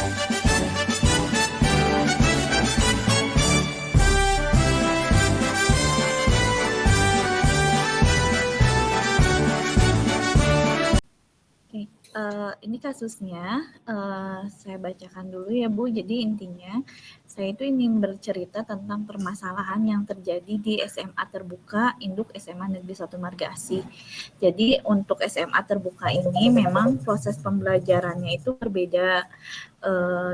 Oke, ini kasusnya, saya bacakan dulu ya Bu. Jadi intinya, saya itu ingin bercerita tentang permasalahan yang terjadi di SMA Terbuka Induk SMA Negeri 1 Marga Asih. Jadi untuk SMA Terbuka ini memang proses pembelajarannya itu berbeda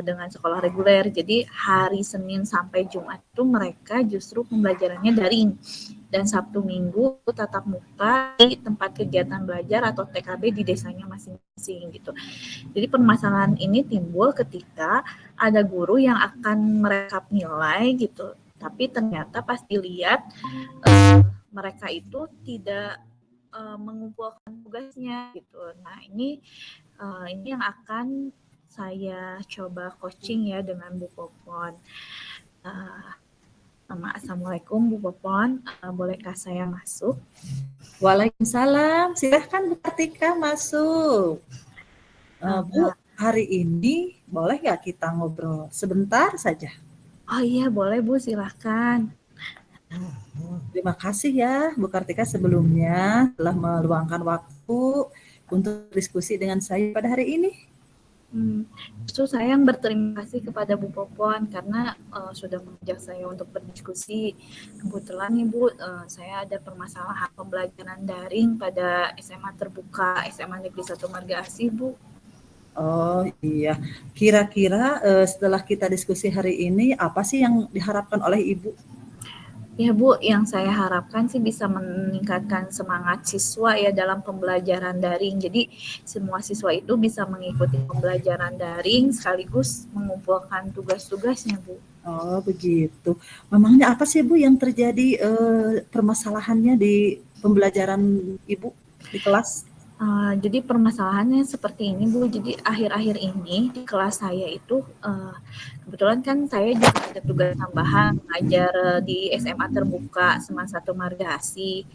dengan sekolah reguler. Jadi hari Senin sampai Jumat itu mereka justru pembelajarannya daring, dan Sabtu Minggu tatap muka di tempat kegiatan belajar atau TKB di desanya masing-masing gitu. Jadi permasalahan ini timbul ketika ada guru yang akan merekap nilai gitu, tapi ternyata pas dilihat mereka itu tidak mengumpulkan tugasnya gitu. Nah ini yang akan saya coba coaching ya dengan Bu Popon. Assalamualaikum Bu Popon, bolehkah saya masuk? Waalaikumsalam, silahkan Bu Kartika masuk. Bu, hari ini boleh nggak kita ngobrol sebentar saja? Oh iya boleh Bu, silahkan. Terima kasih ya Bu Kartika sebelumnya telah meluangkan waktu untuk diskusi dengan saya pada hari ini. Justru saya yang berterima kasih kepada Bu Popon karena sudah mengajak saya untuk berdiskusi. Kebetulan nih Bu, saya ada permasalahan pembelajaran daring pada SMA Terbuka SMA Negeri 1 Marga Asih Bu. Oh iya, kira-kira setelah kita diskusi hari ini apa sih yang diharapkan oleh Ibu? Ya Bu, yang saya harapkan sih bisa meningkatkan semangat siswa ya dalam pembelajaran daring. Jadi semua siswa itu bisa mengikuti pembelajaran daring sekaligus mengumpulkan tugas-tugasnya Bu. Oh begitu. Memangnya apa sih Bu yang terjadi permasalahannya di pembelajaran Ibu di kelas? Jadi permasalahannya seperti ini Bu, jadi akhir-akhir ini di kelas saya itu kebetulan kan saya juga ada tugas tambahan ngajar di SMA Terbuka semasa 1 Marga Asih.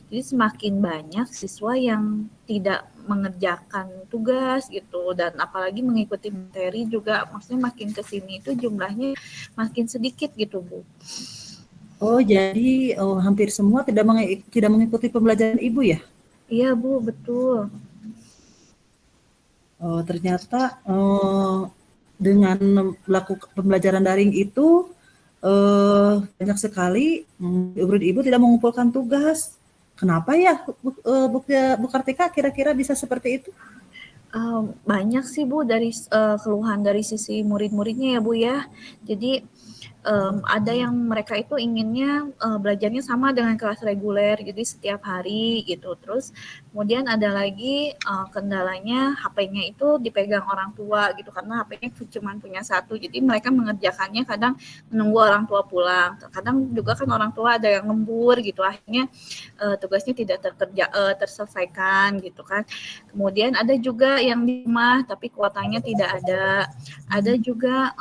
Jadi semakin banyak siswa yang tidak mengerjakan tugas gitu, dan apalagi mengikuti materi juga, maksudnya makin kesini itu jumlahnya makin sedikit gitu Bu. Oh jadi hampir semua tidak mengikuti pembelajaran Ibu ya? Iya Bu, betul. Ternyata dengan melakukan pembelajaran daring itu banyak sekali murid Ibu tidak mengumpulkan tugas. Kenapa ya Bu Kartika kira-kira bisa seperti itu? Banyak sih Bu dari keluhan dari sisi murid-muridnya ya Bu ya. Jadi ada yang mereka itu inginnya belajarnya sama dengan kelas reguler, jadi setiap hari gitu. Terus kemudian ada lagi kendalanya HP-nya itu dipegang orang tua gitu, karena HP-nya cuma punya satu. Jadi mereka mengerjakannya kadang menunggu orang tua pulang. Kadang juga kan orang tua ada yang lembur gitu, akhirnya tugasnya tidak terselesaikan gitu kan. Kemudian ada juga yang di rumah tapi kuotanya tidak ada. Ada juga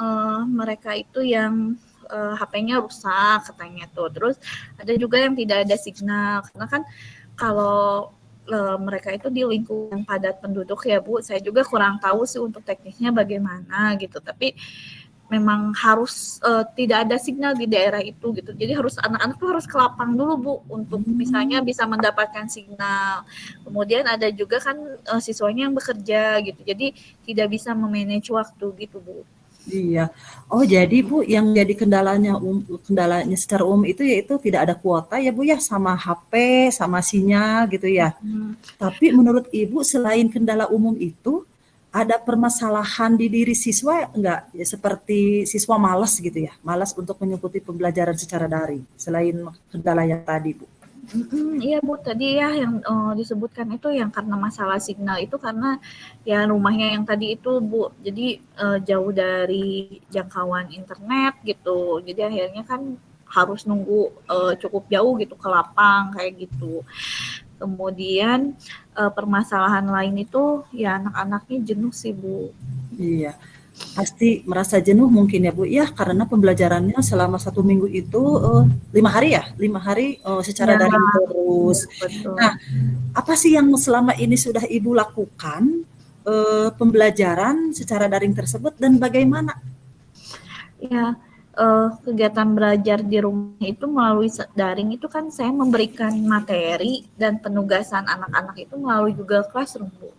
mereka itu yang HP-nya rusak katanya tuh. Terus ada juga yang tidak ada signal, karena kan kalau mereka itu di lingkungan padat penduduk ya Bu, saya juga kurang tahu sih untuk teknisnya bagaimana gitu, tapi memang harus tidak ada signal di daerah itu gitu. Jadi harus anak-anak tuh harus ke lapang dulu Bu untuk misalnya bisa mendapatkan signal. Kemudian ada juga kan siswanya yang bekerja gitu. Jadi tidak bisa memanage waktu gitu Bu. Iya. Oh jadi Bu yang jadi kendalanya secara umum itu yaitu tidak ada kuota ya Bu ya, sama HP, sama sinyal gitu ya. Tapi menurut Ibu selain kendala umum itu ada permasalahan di diri siswa enggak? Ya, seperti siswa malas gitu ya, malas untuk mengikuti pembelajaran secara daring selain kendala yang tadi Bu. Iya Bu, tadi ya yang disebutkan itu yang karena masalah signal itu karena ya rumahnya yang tadi itu Bu, jadi jauh dari jangkauan internet gitu. Jadi akhirnya kan harus nunggu cukup jauh gitu ke lapang kayak gitu. Kemudian permasalahan lain itu ya anak-anaknya jenuh sih Bu. Iya. Pasti merasa jenuh mungkin ya Bu ya, karena pembelajarannya selama 1 minggu itu 5 hari ya? 5 hari secara Ya, daring terus. betul. Nah, apa sih yang selama ini sudah Ibu lakukan pembelajaran secara daring tersebut dan bagaimana? Ya, kegiatan belajar di rumah itu melalui daring itu kan saya memberikan materi dan penugasan anak-anak itu melalui Google Classroom, Bu.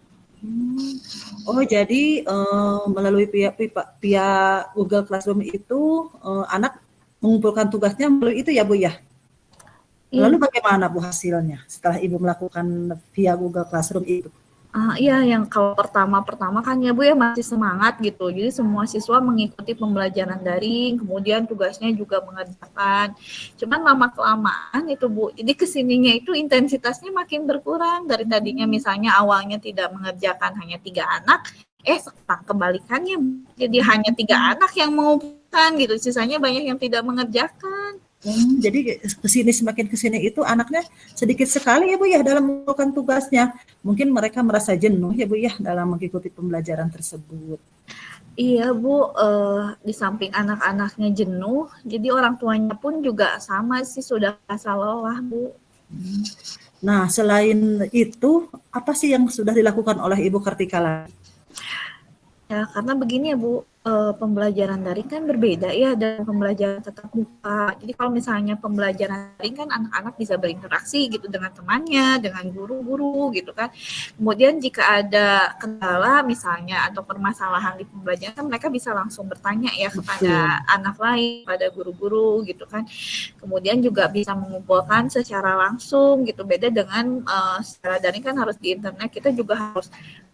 Oh, jadi melalui pihak Google Classroom itu anak mengumpulkan tugasnya melalui itu ya Bu ya? Iya, Lalu bagaimana Bu hasilnya setelah Ibu melakukan via Google Classroom itu? Iya, yang kalau pertama-pertama kan ya Bu ya masih semangat gitu. Jadi semua siswa mengikuti pembelajaran daring, kemudian tugasnya juga mengerjakan. Cuman lama-kelamaan itu Bu, jadi kesininya itu intensitasnya makin berkurang. Dari tadinya misalnya awalnya tidak mengerjakan hanya 3 anak, sekarang kebalikannya. Jadi hanya 3 anak yang mengumpulkan gitu, sisanya banyak yang tidak mengerjakan. Jadi semakin kesini itu anaknya sedikit sekali ya Bu ya dalam melakukan tugasnya. Mungkin mereka merasa jenuh ya Bu ya dalam mengikuti pembelajaran tersebut. Iya Bu, di samping anak-anaknya jenuh, jadi orang tuanya pun juga sama sih sudah rasa lelah Bu. Nah, selain itu, apa sih yang sudah dilakukan oleh Ibu Kartika lagi? Ya, karena begini ya Bu, pembelajaran daring kan berbeda ya dengan pembelajaran tatap muka. Jadi kalau misalnya pembelajaran daring kan anak-anak bisa berinteraksi gitu dengan temannya, dengan guru-guru gitu kan. Kemudian jika ada kendala misalnya atau permasalahan di pembelajaran kan mereka bisa langsung bertanya ya kepada anak lain, pada guru-guru gitu kan. Kemudian juga bisa mengumpulkan secara langsung gitu. Beda dengan secara daring kan harus di internet, kita juga harus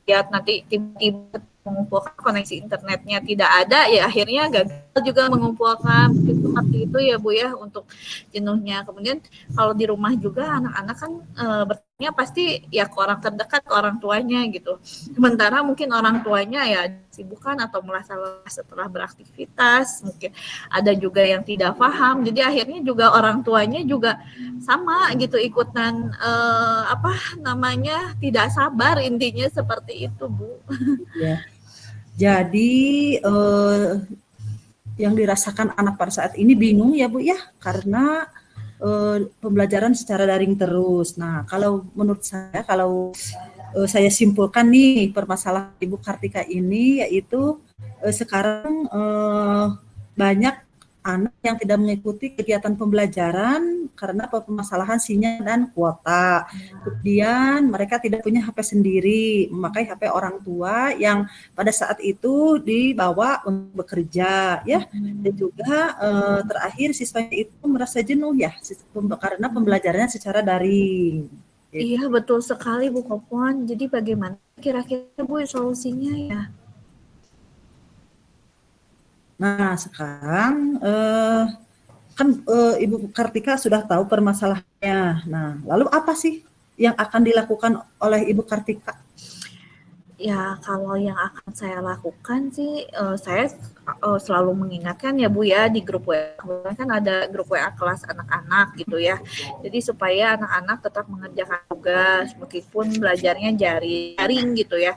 lihat nanti tiba-tiba mengumpulkan koneksi internetnya tidak ada, ya akhirnya gagal juga mengumpulkan. Seperti itu ya Bu ya untuk jenuhnya. Kemudian kalau di rumah juga anak-anak kan bertanya pasti ya ke orang terdekat, ke orang tuanya gitu. Sementara mungkin orang tuanya ya sibukan atau merasa lelah setelah beraktivitas, mungkin ada juga yang tidak paham. Jadi akhirnya juga orang tuanya juga sama gitu ikutan tidak sabar, intinya seperti itu Bu. Ya. Jadi yang dirasakan anak pada saat ini bingung ya Bu ya, karena pembelajaran secara daring terus. Nah, kalau menurut saya, kalau saya simpulkan nih permasalahan Ibu Kartika ini, yaitu sekarang banyak anak yang tidak mengikuti kegiatan pembelajaran karena permasalahan sinyal dan kuota. Kemudian mereka tidak punya HP sendiri, memakai HP orang tua yang pada saat itu dibawa untuk bekerja, ya. Dan juga terakhir siswanya itu merasa jenuh ya karena pembelajarannya secara daring. Iya betul sekali Bu Kopon. Jadi bagaimana kira-kira Bu solusinya ya? Nah, sekarang kan Ibu Kartika sudah tahu permasalahannya. Nah, lalu apa sih yang akan dilakukan oleh Ibu Kartika? Ya kalau yang akan saya lakukan sih, saya selalu mengingatkan ya Bu ya di grup WA. Kebetulan kan ada grup WA kelas anak-anak gitu ya. Jadi supaya anak-anak tetap mengerjakan tugas meskipun belajarnya daring gitu ya.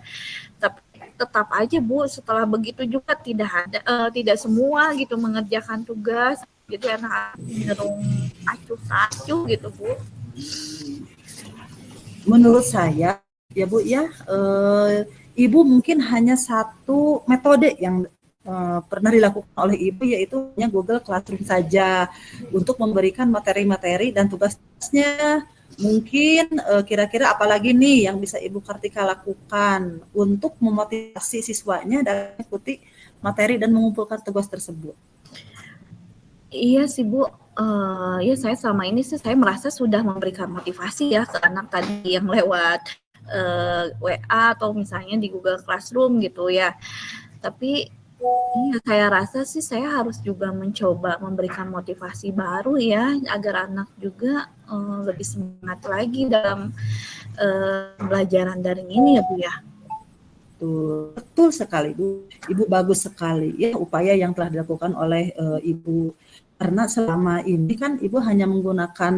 Tapi tetap aja Bu, setelah begitu juga tidak semua gitu mengerjakan tugas. Jadi anak-anak cenderung acuh-acuh gitu Bu. Menurut saya ya Bu ya, Ibu mungkin hanya satu metode yang pernah dilakukan oleh Ibu, yaitu hanya Google Classroom saja untuk memberikan materi-materi dan tugasnya. Mungkin kira-kira apalagi nih yang bisa Ibu Kartika lakukan untuk memotivasi siswanya dalam mengikuti materi dan mengumpulkan tugas tersebut? Iya sih Bu, ya saya selama ini sih saya merasa sudah memberikan motivasi ya ke anak tadi yang lewat WA atau misalnya di Google Classroom gitu ya. Tapi iya, saya rasa sih saya harus juga mencoba memberikan motivasi baru ya, agar anak juga lebih semangat lagi dalam pembelajaran daring ini ya Bu ya. Betul sekali Bu. Ibu bagus sekali ya upaya yang telah dilakukan oleh Ibu. Karena selama ini kan Ibu hanya menggunakan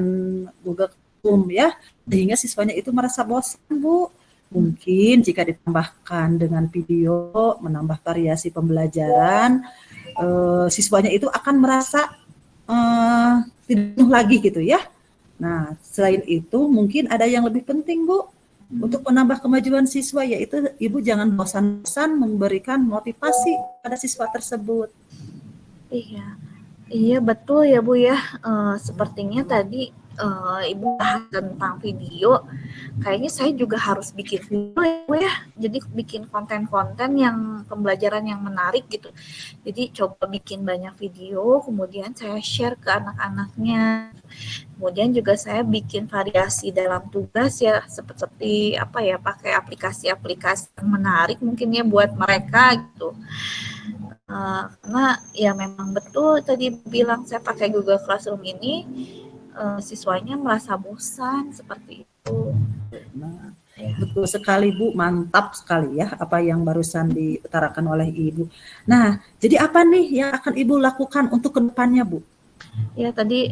Google Classroom ya, sehingga siswanya itu merasa bosan Bu. Mungkin jika ditambahkan dengan video, menambah variasi pembelajaran, siswanya itu akan merasa tidak jenuh lagi gitu ya. Nah, selain itu mungkin ada yang lebih penting Bu, Untuk menambah kemajuan siswa yaitu Ibu jangan bosan-bosan memberikan motivasi pada siswa tersebut. Iya. Iya betul ya Bu ya. Sepertinya tadi Ibu bahas tentang video. Kayaknya saya juga harus bikin video ya Bu ya. Jadi bikin konten-konten yang pembelajaran yang menarik gitu. Jadi coba bikin banyak video, kemudian saya share ke anak-anaknya. Kemudian juga saya bikin variasi dalam tugas ya, seperti apa ya, pakai aplikasi-aplikasi yang menarik mungkin ya buat mereka gitu. Karena ya memang betul tadi bilang saya pakai Google Classroom ini, siswanya merasa bosan seperti itu. Nah, betul sekali Bu, mantap sekali ya apa yang barusan diutarakan oleh Ibu. Nah, jadi apa nih yang akan Ibu lakukan untuk kedepannya Bu? Ya tadi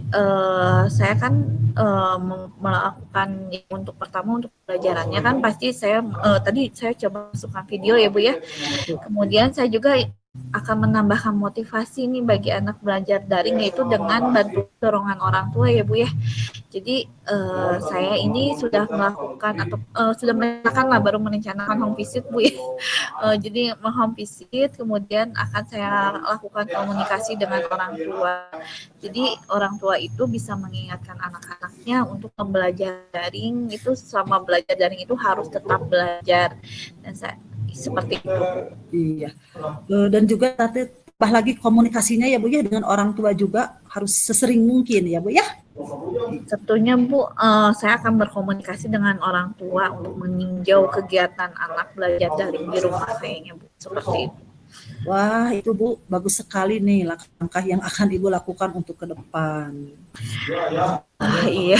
saya kan melakukan untuk pertama untuk pelajarannya kan pasti saya tadi saya coba masukkan video ya Bu ya. Kemudian saya juga akan menambahkan motivasi nih bagi anak belajar daring yaitu dengan bantu dorongan orang tua ya Bu ya. Jadi saya ini sudah melakukan atau sudah merencanakan lah baru merencanakan home visit Bu ya. Jadi home visit kemudian akan saya lakukan komunikasi dengan orang tua. Jadi orang tua itu bisa mengingatkan anak-anaknya untuk belajar daring itu selama belajar daring itu harus tetap belajar dan saya seperti itu. Iya. Dan juga nanti tambah lagi komunikasinya ya Bu ya dengan orang tua juga harus sesering mungkin ya Bu ya. Tentunya Bu, saya akan berkomunikasi dengan orang tua untuk meninjau kegiatan anak belajar daring di rumah kayaknya Bu, seperti itu. Wah, itu Bu, bagus sekali nih langkah yang akan Ibu lakukan untuk ke depan. Iya.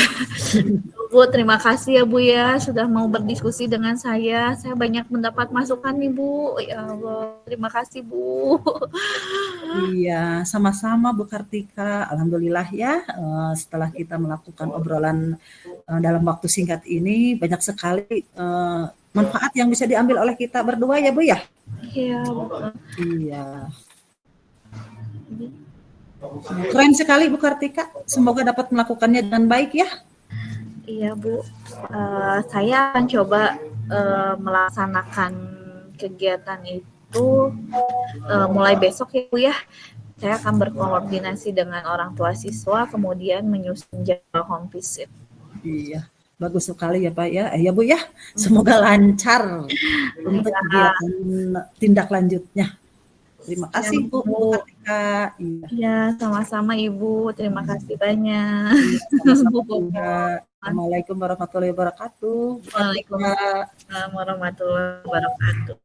Bu, terima kasih ya Bu ya sudah mau berdiskusi dengan saya. Saya banyak mendapat masukan nih Bu. Ya Allah, terima kasih Bu. Iya, sama-sama Bu Kartika. Alhamdulillah ya, setelah kita melakukan obrolan dalam waktu singkat ini, banyak sekali manfaat yang bisa diambil oleh kita berdua ya Bu ya. Iya, Bu. Iya. Keren sekali Bu Kartika. Semoga dapat melakukannya dengan baik ya. Iya Bu, saya akan coba melaksanakan kegiatan itu mulai besok ya Bu ya. Saya akan berkoordinasi dengan orang tua siswa, kemudian menyusun jadwal home visit. Iya, bagus sekali ya Pak ya. Ya Bu ya, semoga lancar untuk kegiatan tindak lanjutnya. Terima kasih Bu Kartika. Iya, sama-sama Ibu. Terima kasih banyak. Iya, sama-sama juga. Assalamualaikum warahmatullahi wabarakatuh. Waalaikumsalam warahmatullahi wabarakatuh.